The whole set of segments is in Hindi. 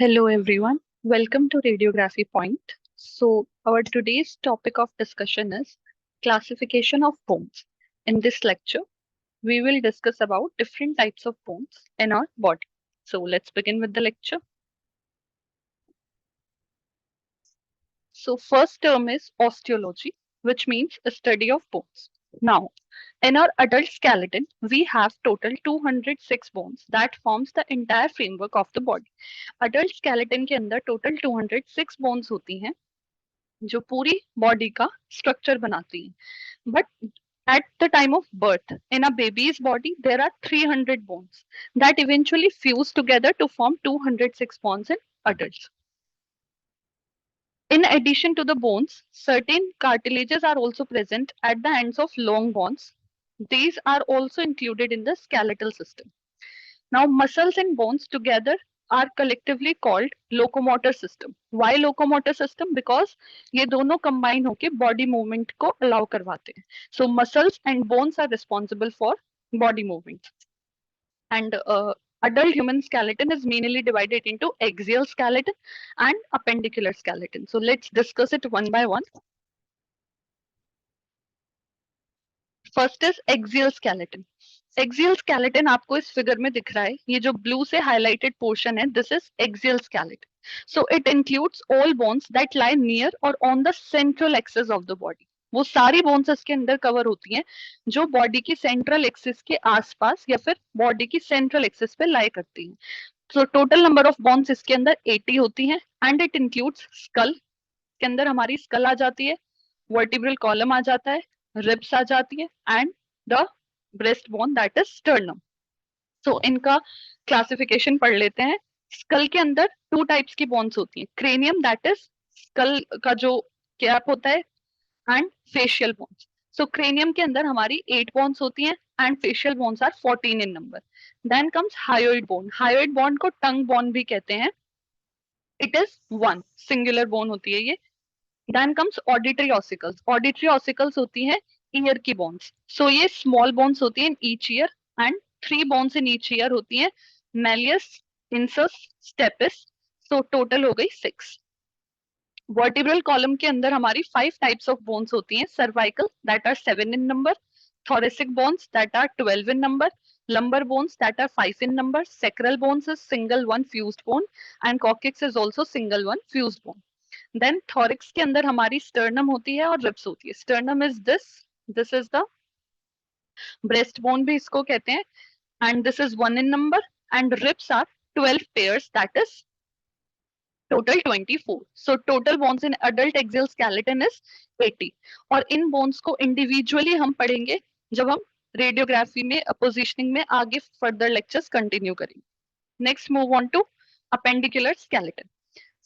Hello everyone, welcome to Radiography Point. So, our today's topic of discussion is classification of bones. In this lecture, we will discuss about different types of bones in our body. So, let's begin with the lecture. So, first term is osteology, which means a study of bones. Now, in our adult skeleton, we have total 206 bones that forms the entire framework of the body. Adult skeleton के अंदर total 206 bones होती हैं जो पूरी बॉडी का स्ट्रक्चर बनाती है but at the time of birth in a baby's body there are 300 bones that eventually fuse together to form 206 bones in adults. In addition to the bones, certain cartilages are also present at the ends of long bones. These are also included in the skeletal system. Now, muscles and bones together are collectively called locomotor system. Why locomotor system? Because ये दोनों combine होके body movement को allow करवाते हैं. So muscles and bones are responsible for body movement. And adult human skeleton is mainly divided into axial skeleton and appendicular skeleton. So let's discuss it one by one. First is axial skeleton. Axial skeleton आपको इस फिगर में दिख रहा है, ये जो ब्लू से हाईलाइटेड पोर्शन है this is axial skeleton. So it includes all bones that lie near और on the central axis of the body. वो सारी बोन्स इसके अंदर कवर होती हैं जो बॉडी की सेंट्रल एक्सिस के आसपास या फिर बॉडी की सेंट्रल एक्सिस पे लाई करती हैं. So total number of bones इसके अंदर 80 होती हैं एंड इट इंक्लूड्स स्कल. के अंदर हमारी स्कल आ जाती है, वर्टिब्रल कॉलम आ जाता है, रिब्स आ जाती है and the breast bone that is sternum. So इनका क्लासिफिकेशन पढ़ लेते हैं. स्कल के अंदर टू टाइप्स की बोन्स होती हैं, क्रेनियम दैट इज स्कल का जो कैप होता है and facial bones. So cranium के अंदर हमारी 8 बोन्स होती हैं and facial bones are 14 in number. Then comes hyoid bone. Hyoid bone को टंग बोन भी कहते हैं. It is one singular bone होती है ये. Then comes auditory ossicles. Auditory ossicles होती है ईयर की बोन्स. सो ये स्मॉल बोन्स होती हैं each year and 3 bones in each year होती हैं, मेलियस, इंसस, स्टेपिस. सो टोटल हो गई 6. वर्टिब्रल कॉलम के अंदर हमारी 5 टाइप्स ऑफ बोन्स होती हैं. Cervical that are 7 in number, thoracic bones that are 12 in number, lumbar bones that are 5 in number, sacral bones is single one fused bone and coccyx is also single one fused bone. Then thorax के अंदर हमारी स्टर्नम होती है और रिब्स होती है. Sternum is this is the breast bone भी इसको कहते हैं and this is 1 in number and ribs are 12 pairs that is total 24. So total bones in adult axial skeleton is 80. और इन बोन्स को इंडिविजुअली हम पढ़ेंगे जब हम रेडियोग्राफी में पोजिशनिंग में आगे फर्दर लेक्चर्स कंटिन्यू करेंगे. Next move on to appendicular skeleton.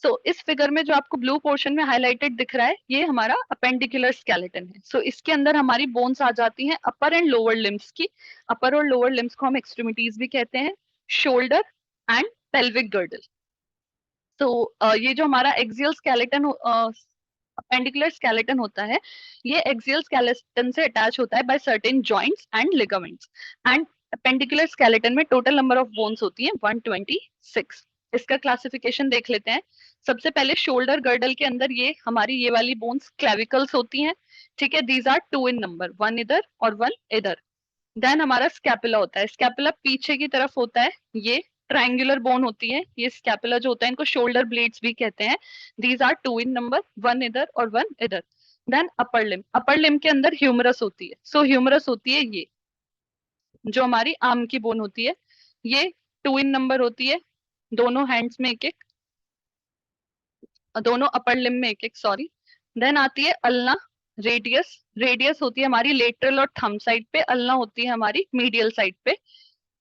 So इस फिगर में जो आपको ब्लू पोर्शन में हाईलाइटेड दिख रहा है ये हमारा अपेंडिकुलर स्केलेटन है. सो इसके अंदर हमारी बोन्स आ जाती हैं अपर एंड लोअर लिम्स की. अपर और लोअर लिम्स को हम एक्सट्रीमिटीज भी कहते हैं, शोल्डर एंड पेल्विक गर्डल. तो ये जो हमारा एक्सियल स्केलेटन अपेंडिकुलर स्केलेटन होता है ये एक्सियल स्केलेटन से अटैच होता है by certain joints and ligaments. And appendicular skeleton में टोटल नंबर ऑफ बोन्स होती है 126. इसका क्लासिफिकेशन देख लेते हैं. सबसे पहले शोल्डर गर्डल के अंदर ये हमारी ये वाली बोन्स क्लेविकल्स होती हैं. ठीक है, दीज आर 2 इन नंबर, 1 इधर और 1 इधर. देन हमारा स्कैपुला होता है. स्कैपुला पीछे की तरफ होता है, ये ट्रायंगुलर बोन होती है. ये स्कैपुला जो होता है इनको शोल्डर ब्लेड्स भी कहते हैं. दीज आर 2 इन नंबर, 1 इधर और 1 इधर. देन अपर लिम. अपर लिम के अंदर ह्यूमरस होती है. सो ह्यूमरस होती है ये जो हमारी आर्म की बोन होती है, ये 2 इन नंबर होती है, दोनों हैंड्स में एक एक, दोनों अपर लिम में एक एक, सॉरी. देन आती है अल्ना. रेडियस. रेडियस होती है हमारी लेटरल और थंब साइड पे, अल्ना होती है हमारी मीडियल साइड पे.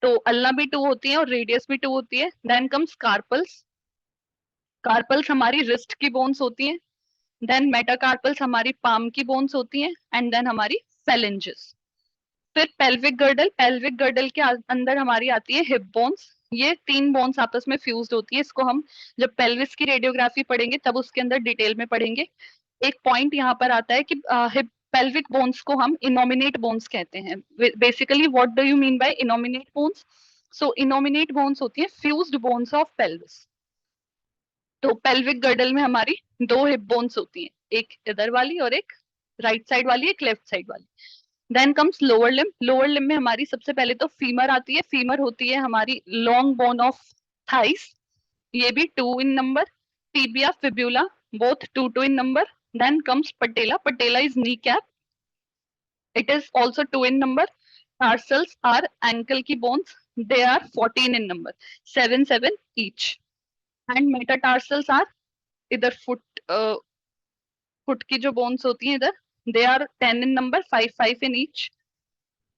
तो अल्ना भी 2 होती है और रेडियस भी 2 होती है. Then comes carpals. कार्पल्स हमारी रिस्ट की बोन्स होती हैं. देन मेटाकार्पल्स हमारी पाम की बोन्स होती हैं एंड देन हमारी फेलेंजेस. फिर पेल्विक गर्डल. पेल्विक गर्डल के अंदर हमारी आती है हिप बोन्स. ये 3 बोन्स आपस में फ्यूज्ड होती है. इसको हम जब पेल्विस की रेडियोग्राफी पढ़ेंगे तब उसके अंदर डिटेल में पढ़ेंगे. एक पॉइंट यहाँ पर आता है कि हिप पेल्विक बोन्स को हम इनोमिनेट बोन्स कहते हैं. Basically what do you mean by innominate bones? So innominate bones होती है फ्यूज्ड बोन्स ऑफ पेल्विस. तो पेल्विक गर्डल में हमारी दो हिप बोन्स होती हैं, एक इधर वाली और एक राइट साइड वाली, एक लेफ्ट साइड वाली। Then comes lower limb. Lower limb में हमारी सबसे पहले तो फीमर आती है। फीमर होती है हमारी लॉन्ग बोन ऑफ थाइस, ये भी 2 in number. Tibia, fibula, both 2 in number. Then comes patella. Patella is kneecap. It is also 2 in number. Tarsals are ankle की bones. They are 14 in number, 7 each. And metatarsals are इधर foot की जो bones होती हैं इधर, they are 10 in number, 5 in each.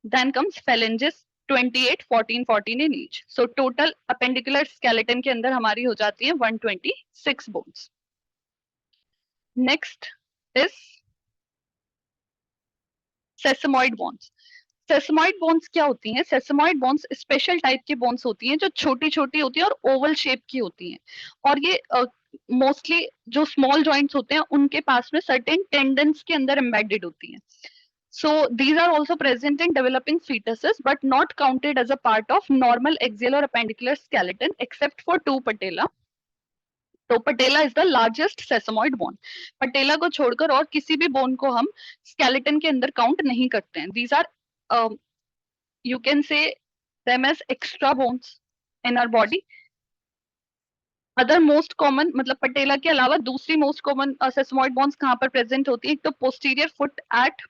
Then comes phalanges, 28, 14 in each. So total appendicular skeleton के अंदर हमारी हो जाती है 126 bones. Next is sesamoid bones. Sesamoid bones क्या होती हैं? सेसमॉइड बोन्स स्पेशल टाइप की बोन्स होती हैं जो छोटी छोटी होती है और ओवल शेप की होती हैं, और ये मोस्टली जो स्मॉल जॉइंट्स होते हैं उनके पास में सर्टेन टेंडन्स के अंदर एम्बेडेड होती हैं. So these are also present in developing fetuses but not counted as a part of normal axial or appendicular skeleton except for two patella. तो पटेला इज द लार्जेस्ट सेसमॉइड बोन. पटेला को छोड़कर और किसी भी बोन को हम स्केलेटन के अंदर काउंट नहीं करते हैं. These are you can say them as extra bones in our body. Other most common, मतलब पटेला के अलावा दूसरी मोस्ट कॉमन सेसमॉइड बोन्स कहाँ पर प्रेजेंट होती है? एक तो posterior foot at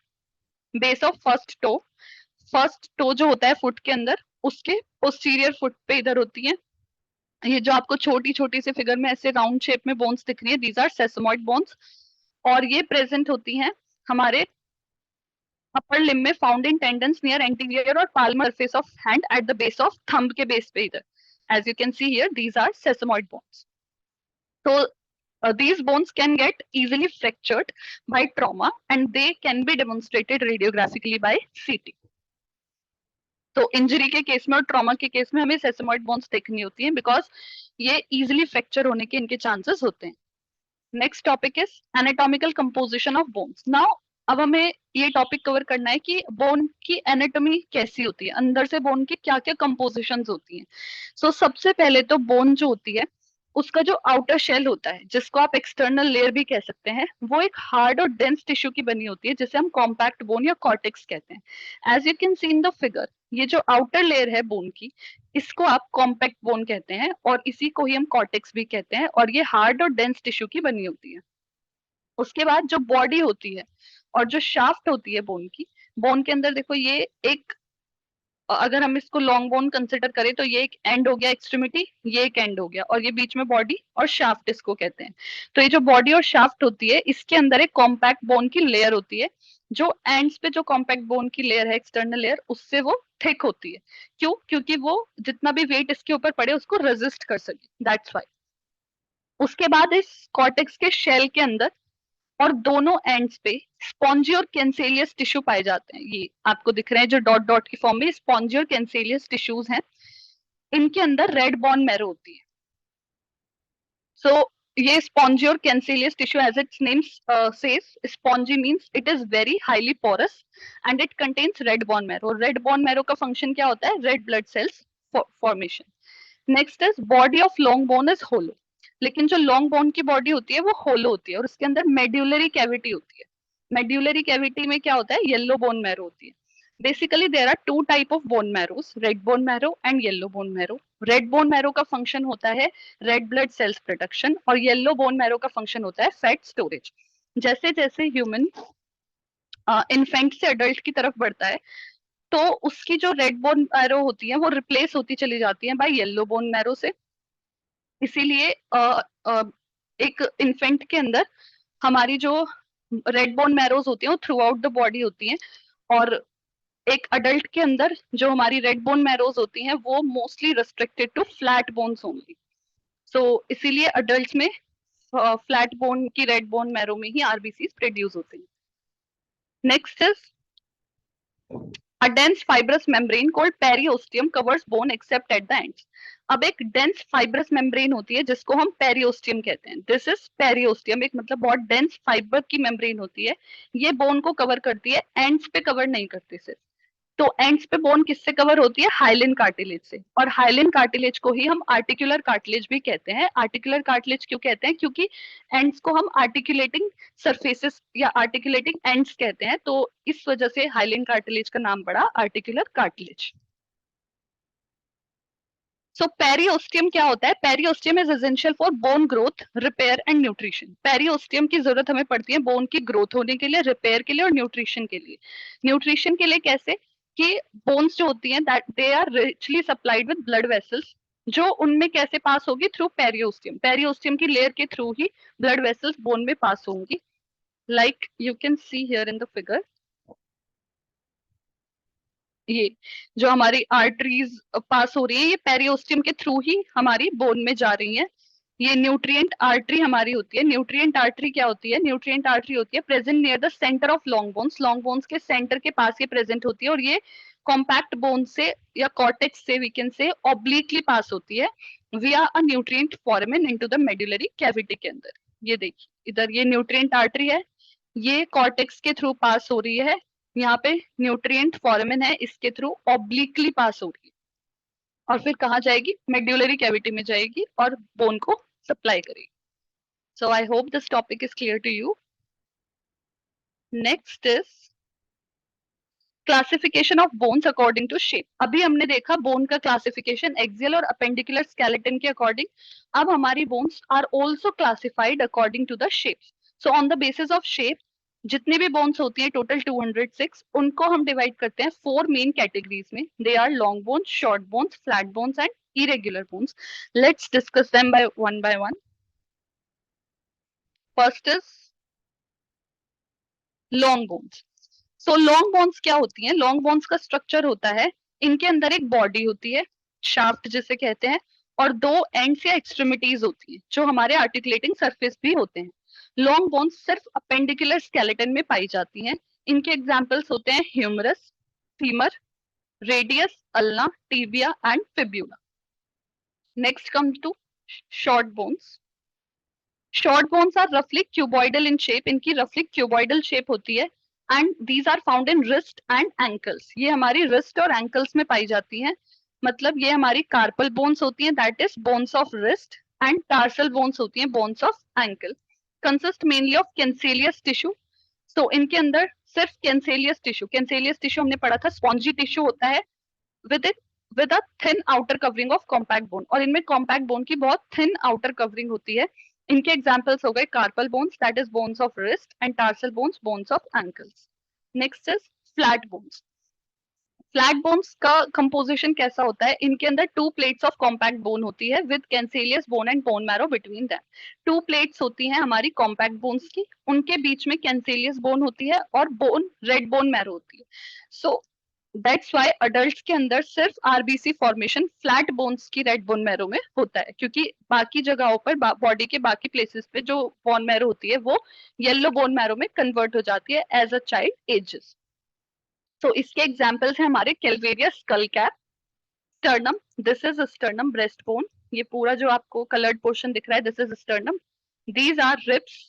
base of first toe. First toe जो होता है फुट के अंदर, उसके पोस्टीरियर फुट पे इधर होती है. ये जो आपको छोटी छोटी सी फिगर में ऐसे राउंड शेप में बोन्स दिख रही है, दीज आर सेसमॉइड बोन्स, और ये प्रेजेंट होती हैं हमारे अपर लिम्ब में, found in tendons near anterior और palmar surface of hand at the base of thumb के बेस पे इधर. As you can see here, these are sesamoid bones. तो these bones can get easily fractured by trauma and they can be demonstrated radiographically by CT. तो इंजरी के केस में और ट्रॉमा के केस में हमें सेसमॉइड बोन्स देखनी होती हैं बिकॉज ये इजीली फ्रैक्चर होने के इनके चांसेस होते हैं. Next topic is anatomical composition of bones. Now अब हमें ये टॉपिक कवर करना है कि बोन की एनाटॉमी कैसी होती है, अंदर से बोन की क्या क्या कंपोजिशंस होती हैं. सो सबसे पहले तो बोन जो होती है उसका जो आउटर शेल होता है, जिसको आप एक्सटर्नल लेयर भी कह सकते हैं, वो एक हार्ड और डेंस टिश्यू की बनी होती है जिसे हम कॉम्पैक्ट बोन या कॉर्टेक्स कहते हैं. As you can see in the figure, ये जो आउटर लेयर है बोन की, इसको आप कॉम्पैक्ट बोन कहते हैं और इसी को ही हम कॉर्टेक्स भी कहते हैं, और ये हार्ड और डेंस टिश्यू की बनी होती है. उसके बाद जो बॉडी होती है और जो शाफ्ट होती है बोन की, बोन के अंदर देखो ये एक, अगर हम इसको लॉन्ग बोन कंसिडर करें तो ये एक एंड हो गया एक्सट्रीमिटी, ये एक एंड हो गया, और ये बीच में बॉडी और शाफ्ट इसको कहते हैं. तो ये जो बॉडी और शाफ्ट होती है इसके अंदर एक कॉम्पैक्ट बोन की लेयर होती है, जो एंड्स पे जो कॉम्पैक्ट बोन की लेयर है एक्सटर्नल लेयर, उससे वो थिक होती है. क्यों? क्योंकि वो जितना भी वेट इसके ऊपर पड़े उसको रेजिस्ट कर सके, दैट्स व्हाई. उसके बाद इस कॉर्टेक्स के शेल के अंदर और दोनों एंड्स पे स्पॉन्जी और कैंसेलियस टिश्यू पाए जाते हैं. ये आपको दिख रहे हैं जो डॉट डॉट की फॉर्म में स्पॉन्जी और कैंसेलियस टिश्यूज हैं. इनके अंदर रेड बॉन मैरो होती है. सो ये स्पॉन्जी और cancellous tissue, as its name says, spongy means it is very highly porous and it contains red bone marrow. Red bone marrow का फंक्शन क्या होता है? Red blood cells formation. Next is body of long bone is hollow. लेकिन जो लॉन्ग बोन की बॉडी होती है वो होलो होती है और उसके अंदर मेड्यूलरी कैविटी होती है. मेड्यूलरी कैविटी में क्या होता है? येलो बोन मैरो होती है. Basically there are two type of bone marrows, red bone marrow and yellow bone marrow. Red bone marrow का फंक्शन होता है रेड ब्लड सेल्स प्रोडक्शन और येलो बोन मैरो का फंक्शन होता है फैट स्टोरेज. जैसे जैसे ह्यूमन इन्फेंट से अडल्ट की तरफ बढ़ता है तो उसकी जो रेड बोन मैरो होती है वो रिप्लेस होती चली जाती है बाय येलो बोन मैरो से. इसीलिए एक इन्फेंट के अंदर हमारी जो रेड बोन मैरोज होती हैं वो थ्रू आउट द बॉडी होती हैं, और एक अडल्ट के अंदर जो हमारी रेड बोन मैरोज होती हैं वो mostly restricted to flat bones only. So इसीलिए अडल्ट में फ्लैट बोन की रेड बोन मैरो में ही आरबीसी प्रोड्यूस होते हैं. Next is A dense fibrous membrane called periosteum covers bone except at the ends. अब एक डेंस फाइब्रस मेम्ब्रेन होती है जिसको हम पेरियोस्टियम कहते हैं. दिस इज पेरियोस्टियम, एक मतलब बहुत डेंस फाइबर की मेम्ब्रेन होती है. ये बोन को कवर करती है, एंड्स पे कवर नहीं करती सिर्फ. तो एंड्स पे बोन किससे कवर होती है? हाइलिन कार्टिलेज से। और हाइलिन कार्टिलेज को ही हम आर्टिकुलर कार्टिलेज भी कहते हैं। आर्टिकुलर कार्टिलेज क्यों कहते हैं? क्योंकि एंड्स को हम आर्टिकुलेटिंग सरफेसेस या आर्टिकुलेटिंग एंड्स कहते हैं, तो इस वजह से हाइलिन कार्टिलेज का नाम पड़ा आर्टिकुलर कार्टिलेज। सो पेरिओस्टियम क्या होता है? Periosteum is essential for bone growth, repair and nutrition. Periosteum की जरूरत हमें पड़ती है बोन की ग्रोथ होने के लिए, रिपेयर के लिए और न्यूट्रिशन के लिए। न्यूट्रिशन के लिए कैसे? कि बोन्स जो होती हैं that they are richly supplied with blood vessels, जो उनमें कैसे पास होगी? Through periosteum. पेरिओस्टियम की लेयर के थ्रू ही ब्लड वेसल्स बोन में पास होंगी। Like you can see here in the figure, ये जो हमारी आर्टरीज पास हो रही है ये पेरिओस्टियम के थ्रू ही हमारी बोन में जा रही है। ये न्यूट्रिएंट आर्टरी हमारी होती है। न्यूट्रिएंट आर्टरी क्या होती है? न्यूट्रिएंट आर्टरी होती है present near the centre of long bones. Long bones के सेंटर के पास ये प्रेजेंट होती है, और ये कॉम्पैक्ट बोन से या कॉर्टेक्स से वी कैन से ऑब्लिकली पास होती है विया अ nutrient foramen into the medullary cavity के अंदर। ये देखिए इधर ये न्यूट्रिएंट आर्टरी है, ये कॉर्टेक्स के थ्रू पास हो रही है। यहाँ पे न्यूट्रिएंट फोरामेन है, इसके थ्रू ऑब्लिकली पास हो रही है, और फिर कहाँ जाएगी? मेड्यूलरी कैविटी में जाएगी और बोन को सप्लाई करेगी। So I hope this topic is clear to you. Next is classification of bones according to shape. अभी हमने देखा बोन का क्लासिफिकेशन एक्सियल और अपेंडिकुलर स्केलेटन के अकॉर्डिंग। अब हमारी bones are also classified according to the shapes. So on the basis of shape जितनी भी बोन्स होती हैं टोटल 206, उनको हम डिवाइड करते हैं 4 मेन कैटेगरीज में। They are long bones, short bones, flat bones and irregular bones. Let's discuss them by one. First is long bones. So long bones क्या होती हैं? लॉन्ग बोन्स का स्ट्रक्चर होता है, इनके अंदर एक बॉडी होती है, शाफ्ट जिसे कहते हैं, और दो एंड्स या एक्सट्रीमिटीज होती हैं जो हमारे आर्टिकुलेटिंग सरफेस भी होते हैं। लॉन्ग बोन्स सिर्फ अपेंडिकुलर स्केलेटन में पाई जाती हैं। इनके एग्जांपल्स होते हैं humerus, femur, radius, ulna, tibia and fibula. Next come to short bones. Short bones are रफली क्यूबॉइडल इन शेप, इनकी रफली क्यूबॉइडल शेप होती है, and these are found in wrist and ankles. ये हमारी रिस्ट और एंकल्स में पाई जाती हैं। मतलब ये हमारी कार्पल बोन्स होती हैं, that is bones of wrist, and tarsal bones होती हैं, bones of ankle. Consist mainly of cancellous tissue. So इनके अंदर सिर्फ कैंसेलियस टिश्यू, कैंसेलियस टिश्यू हमने पढ़ा था स्पॉन्जी टिश्यू होता है with it with a thin outer covering of compact bone, और इनमें कॉम्पैक्ट बोन की बहुत थिन आउटर कवरिंग होती है। इनके एग्जांपल्स हो गए carpal bones, that is bones of wrist, and tarsal bones, bones of ankles. Next is flat bones. Flat bones का कंपोजिशन कैसा होता है? इनके अंदर 2 प्लेट्स ऑफ कॉम्पैक्ट बोन होती है with cancellous bone and bone marrow between them. 2 plates होती हैं हमारी कॉम्पैक्ट बोन्स की, उनके बीच में कैंसेलियस बोन होती है और बोन रेड बोन मैरो होती है। सो दैट्स व्हाई अडल्ट्स के अंदर सिर्फ आरबीसी फॉर्मेशन फ्लैट बोन्स की रेड बोन मैरो में होता है, क्योंकि बाकी जगहों पर बॉडी के बाकी प्लेसेस पे जो बोन मैरो होती है वो येलो बोन मैरो में कन्वर्ट हो जाती है एज अ चाइल्ड एजेस। तो इसके एग्जांपल्स हैं हमारे calvaria skull cap, sternum, this is sternum breast bone, ये पूरा जो आपको कलर्ड पोर्शन दिख रहा है this is sternum, these are ribs,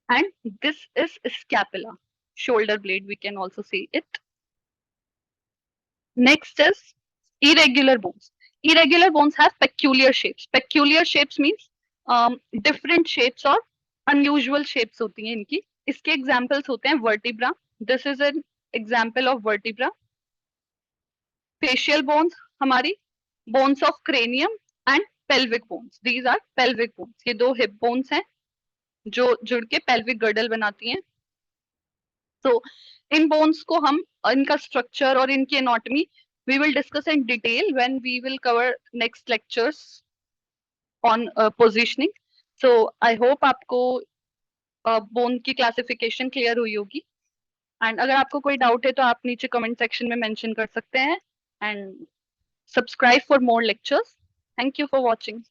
and this is scapula, shoulder blade we can also see it. Next is irregular bones. Irregular bones have peculiar shapes. Peculiar shapes means different shapes or unusual shapes होती हैं इनकी। इसके examples होते हैं vertebra. This is an example of vertebra. Facial bones हमारी bones of cranium and pelvic bones. These are pelvic bones. ये दो hip bones हैं जो जुड़ के pelvic girdle बनाती हैं। तो इन बोन्स को हम इनका स्ट्रक्चर और इनकी anatomy we will discuss in detail when we will cover next lectures on positioning. So I hope आपको बोन की क्लासिफिकेशन क्लियर हुई होगी, एंड अगर आपको कोई डाउट है तो आप नीचे कमेंट सेक्शन में मेंशन कर सकते हैं, and subscribe for more lectures. Thank you for watching.